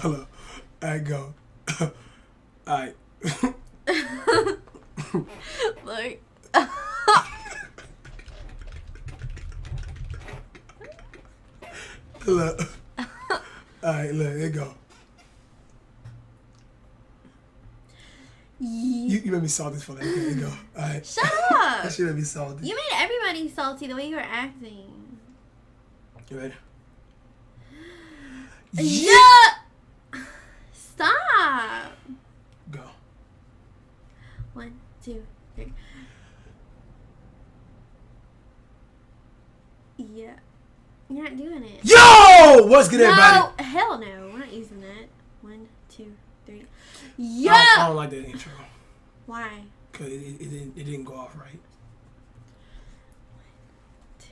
Hold up. Alright, go. Alright. Look. Look. Alright, look, there you go. You made me salty for that. There you go. Alright. Shut up. That shit made me salty. You made everybody salty the way you were acting. You ready? Yeah. Stop. Go. 1, 2, 3. Yeah. You're not doing it. Yo! What's good, everybody? No, hell no. We're not using that. 1, 2, 3. Yeah. I don't like that intro. Why? Because it didn't go off right. 1, 2,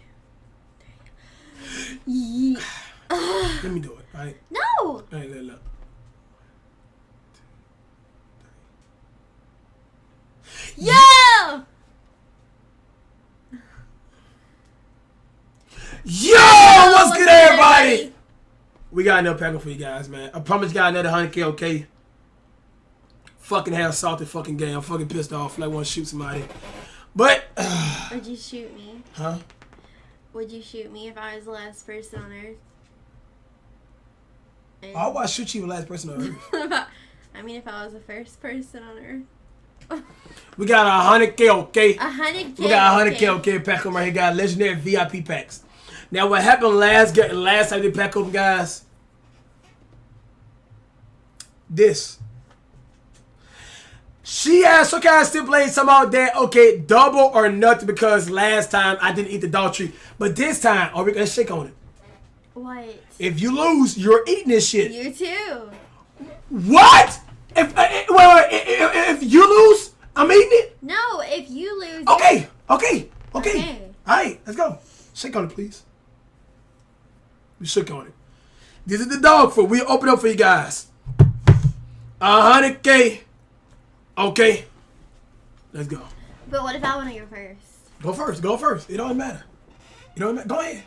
3. Yeah. Let me do it, right? No. All right, look. Yeah. Yo, what's good, everybody? We got another pack for you guys, man. I promise you got another 100K, okay? Fucking have salty fucking game. I'm fucking pissed off. Like, I want to shoot somebody. But, Would you shoot me? huh? Would you shoot me if I was the last person on Earth? And I want to shoot you the last person on Earth. I mean, if I was the first person on Earth. We got 100K, okay? 100K. We got 100K, okay, pack open right here, guys. Legendary V.I.P packs. Now, what happened last time they pack open, guys? This. She asked, okay, I still playing some out there. Okay, double or nothing, because last time I didn't eat the dog treat. But this time, are we going to shake on it? What? If you lose, you're eating this shit. You too. What? If you lose, I'm eating it? No, if you lose. Okay. All right, let's go. Shake on it, please. We shook on it. This is the dog food. We open up for you guys. 100K. Okay. Let's go. But what if I want to go first? Go first. It don't matter. Go ahead.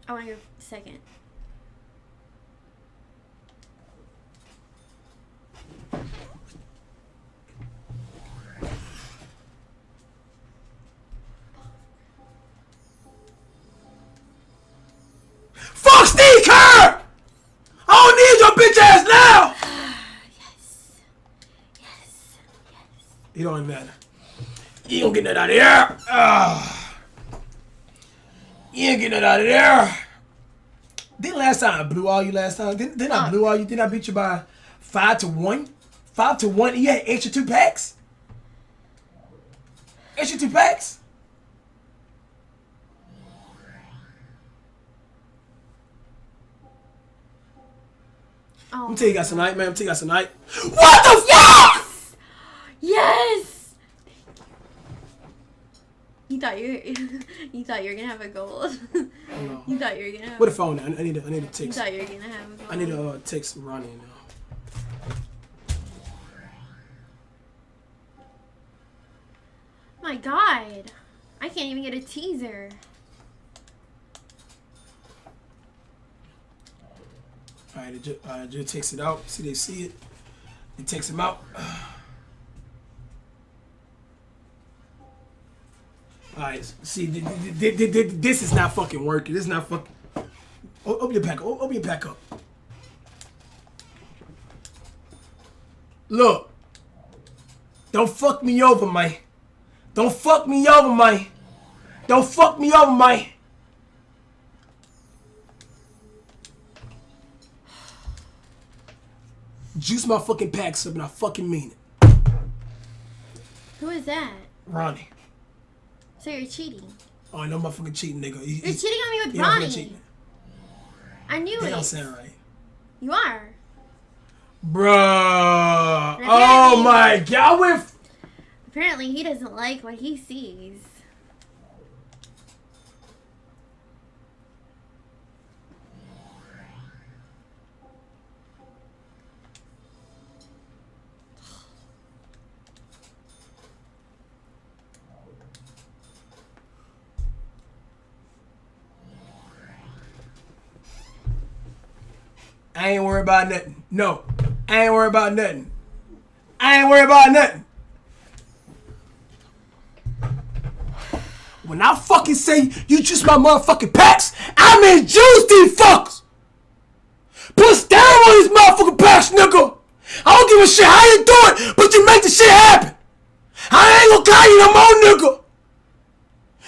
I want to go second. Fuck Steve Kerr! I don't need your bitch ass now! Yes. It don't matter. You don't get that out of there. You ain't getting that out of there. Didn't last time I blew all you last time? Didn't I blew all you? Didn't I beat you by 5-1? 5-1? You had extra 2 packs? Extra 2 packs? Oh. I'm tell you guys tonight, man. What the fuck? Yes. You thought you were gonna have a gold. No. You thought you were gonna have. What a phone? I need to You text. thought you were gonna have a gold. I need to text Ronnie now. My God, I can't even get a teaser. Alright, I just text it out. See, they see it. They text him out. Alright, see, this is not fucking working. This is not fucking. Open your pack. Open your pack up. Look. Don't fuck me over, man. Don't fuck me over, man. Don't fuck me over, man. Juice my fucking packs up and I fucking mean it. Who is that? Ronnie. So you're cheating. Oh, I know my fucking cheating, nigga. You're cheating on me with Yeah, I'm fucking Ronnie. cheating. I knew That it. don't sound right. You are. Bruh. And Oh apparently- my god. I went. Apparently, he doesn't like what he sees. I ain't worried about nothing. No, I ain't worried about nothing. I ain't worried about nothing. When I fucking say you juice my motherfucking packs, I mean juice these fuckers. Put stamina on these motherfucking packs, nigga. I don't give a shit how you do it, but you make the shit happen. I ain't gonna call you no more, nigga.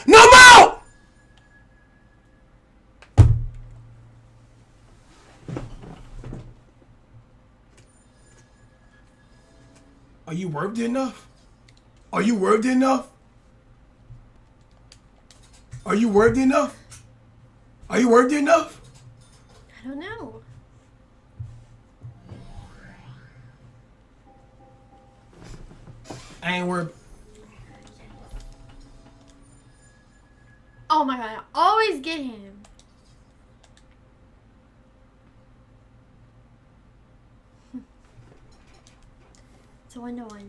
No more. Are you worthy enough? Are you worthy enough? Are you worthy enough? Are you worthy enough? I don't know. I ain't worried. Oh my god, I always get him. It's a 1-1.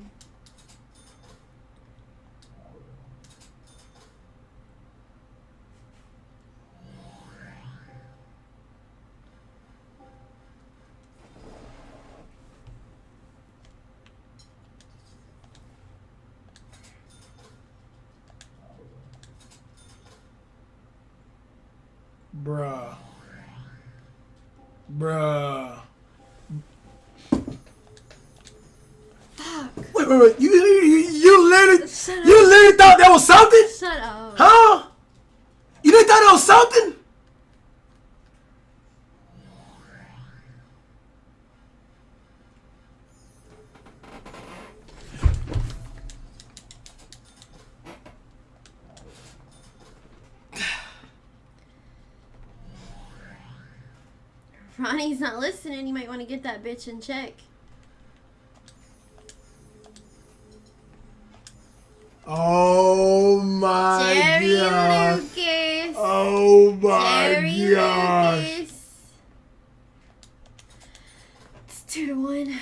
Bruh. Bruh. Fuck. Wait. You literally Shut up. you literally thought that was something? Shut up. Huh? You didn't thought that was something? Ronnie's not listening. You might want to get that bitch in check. Oh my Jerry god. Lucas. Oh my Jerry gosh. Lucas. It's 2-1.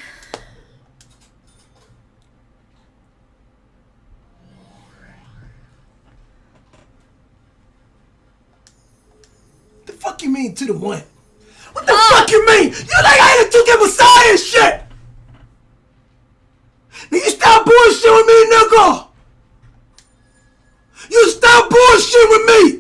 The fuck you mean 2-1? What the fuck you mean? You think I ain't a 2K Messiah and shit? Now you stop bullshit with me, nigga. You stop bullshit with me.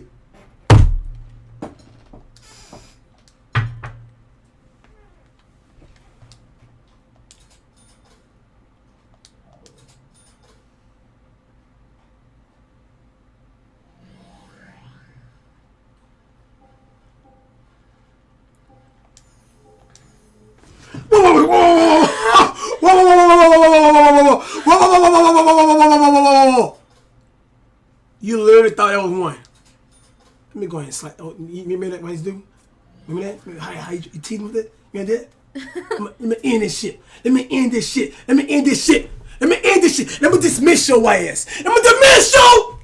You literally thought that was one. Let me go ahead and slide. Oh, you remember that what he's doing? Remember that? How you teasing with it? You remember that? Let me end this shit. Let me end this shit. Let me end this shit. Let me end this shit. Let me dismiss your ass. Let me dismiss you!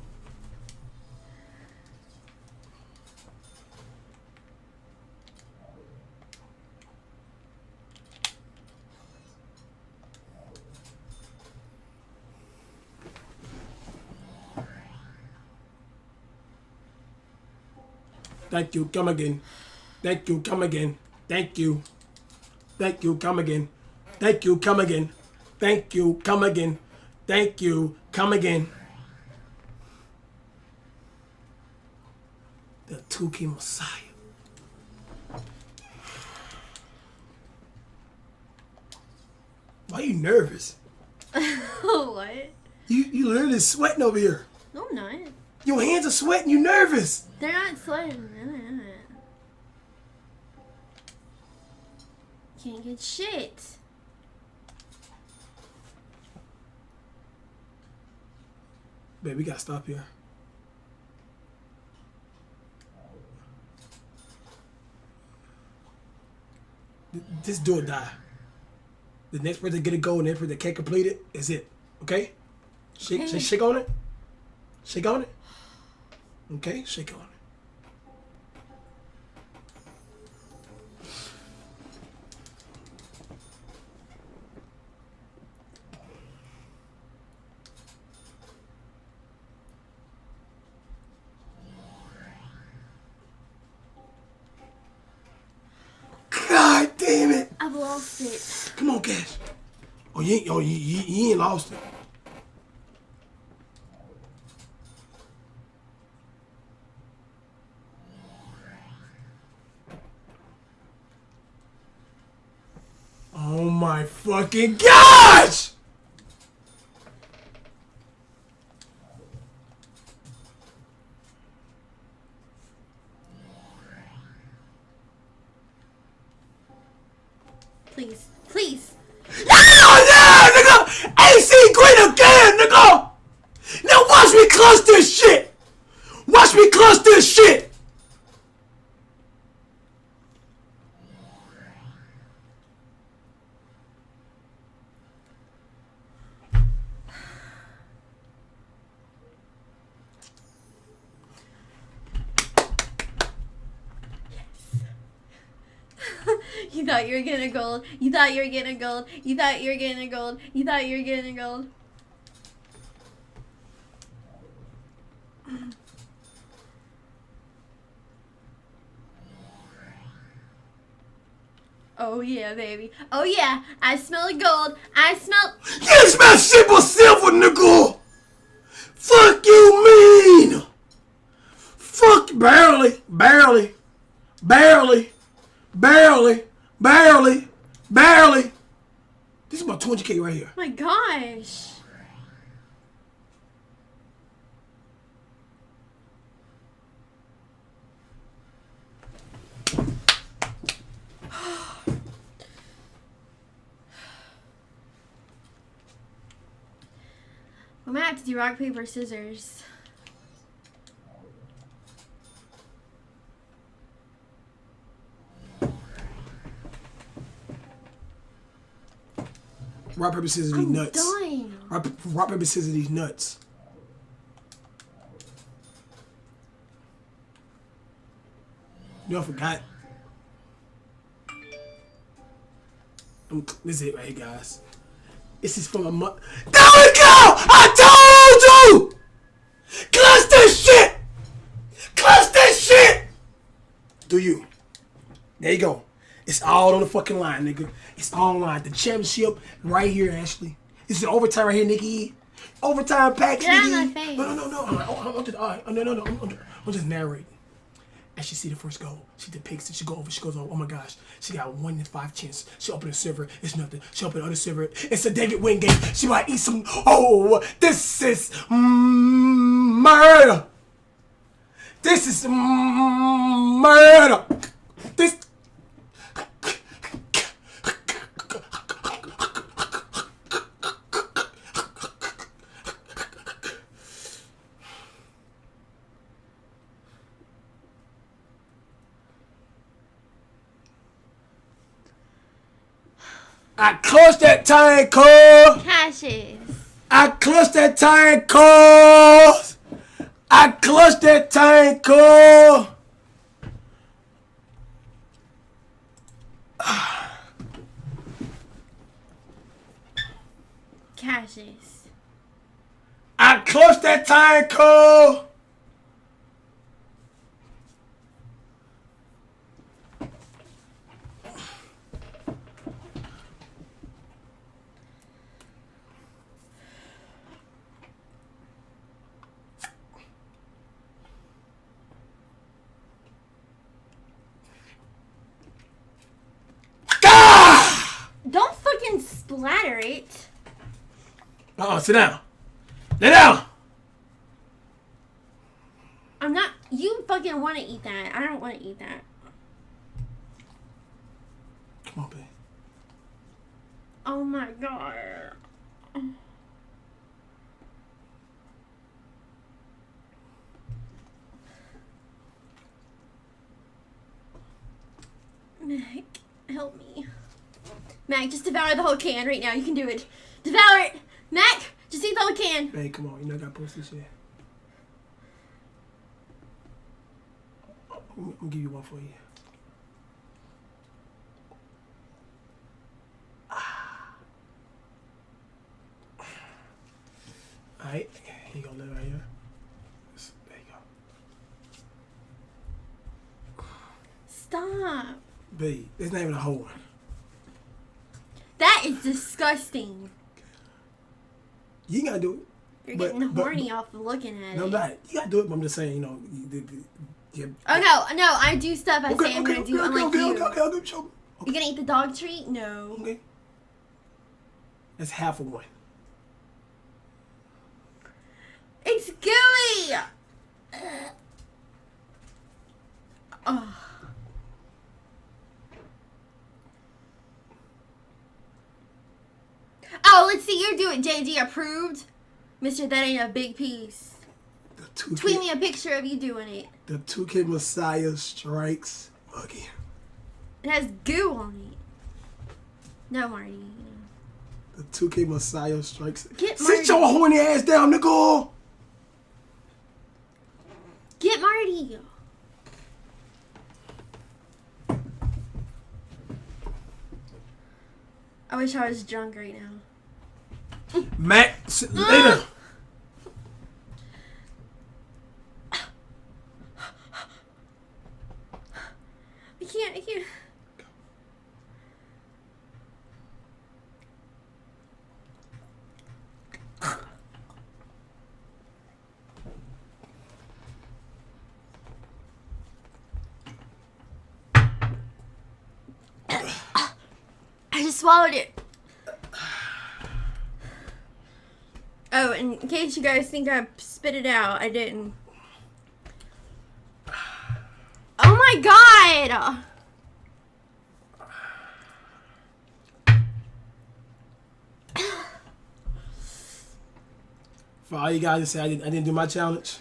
Thank you, come again. Thank you, come again. Thank you. Thank you, come again. Thank you, come again. Thank you, come again. Thank you, come again. The 2K Messiah. Why are you nervous? What? You literally sweating over here. No, I'm not. Your hands are sweating, you nervous. They're not sweating. Can't get shit. Babe, we gotta stop here. Just do or die. The next person to get a goal and the next person that can't complete it is it. Okay? Shake on it. Shake on it. Okay? Shake on it. God damn it. lost it. Come on, Cash. Oh, you ain't lost it. Oh my fucking gosh! Please, please. Oh yeah, nigga! AC green again, nigga! Now watch me clutch this shit! Watch me clutch this shit! You thought you were getting a gold. You thought you were getting a gold. You thought you were getting a gold. You thought you were getting a gold. Oh yeah, baby. Oh yeah. I smell gold. I smell. You smell shit but silver, nigga! Fuck you mean! Fuck barely, barely, barely, barely, barely, barely. This is about 200K right here. My gosh. We might have to do rock, paper, scissors. Rock, paper, scissors, these nuts. Dying. Rock, paper, scissors, these nuts. You know, I forgot. This is it right here, guys. This is from a month. There we go! I told you! Clutch this shit! Clutch this shit! Do you? There you go. It's all on the fucking line, nigga. It's all online. The championship right here, Ashley. This is overtime right here, Nikki. Overtime packs, Get out of Nikki. my face. I'm just narrating. As she see the first goal, she depicts it. She goes over. Oh my gosh, she got 1 in 5 chance. She open a server, it's nothing. She open the other server, it's a David Wing game. She might eat some. Oh, this is murder. This is murder. This. I clutched that time code. Cashes. I clutched that time code. I clutched that time code. Cashes. I clutched that time code. Don't fucking splatter it. Sit down. Lay down. I'm not. You fucking want to eat that. I don't want to eat that. Come on, babe. Oh my god. Mac, help me. Mac, just devour the whole can right now. You can do it. Devour it. Mac, just eat the whole can. Babe, come on. You know I got to post this shit. I'm going to give you one for you. Alright. Here you go, live right here. There you go. Stop. Babe, it's not even a whole one. That is disgusting. You ain't gotta do it. You're getting horny off of looking at it. No, I'm not. You gotta do it, but I'm just saying, you know. Oh, no, I do stuff I say I'm gonna do, unlike you. Okay, show me. You gonna eat the dog treat? No. Okay. That's half of one. It's gooey! Oh, let's see you do it, JG. Approved? Mister, that ain't a big piece. Tweet me a picture of you doing it. The 2K Messiah strikes again. It has goo on it. No, Marty. The 2K Messiah strikes. Sit your horny ass down, nigga. Get Marty. I wish I was drunk right now. Mac, later. I can't. I just swallowed it. Oh, in case you guys think I spit it out, I didn't. Oh my god! For all you guys to say I didn't do my challenge.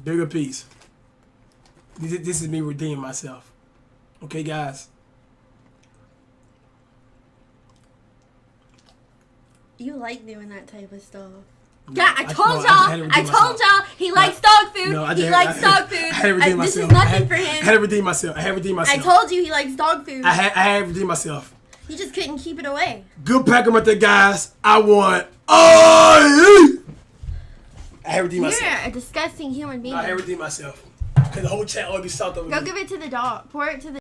Bigger piece. This is me redeeming myself. Okay, guys. You like doing that type of stuff. No, God, I told y'all he likes dog food. No, he likes dog food. I had to redeem This myself. is nothing for him. I had to redeem myself. I told you he likes dog food. I had to redeem myself. You just couldn't keep it away. Good pack 'em right there, guys. I won. Oh, I had to redeem myself. You're a disgusting human being. I had to redeem myself. Because the whole chat already stopped over me. Go give it to the dog. Pour it to the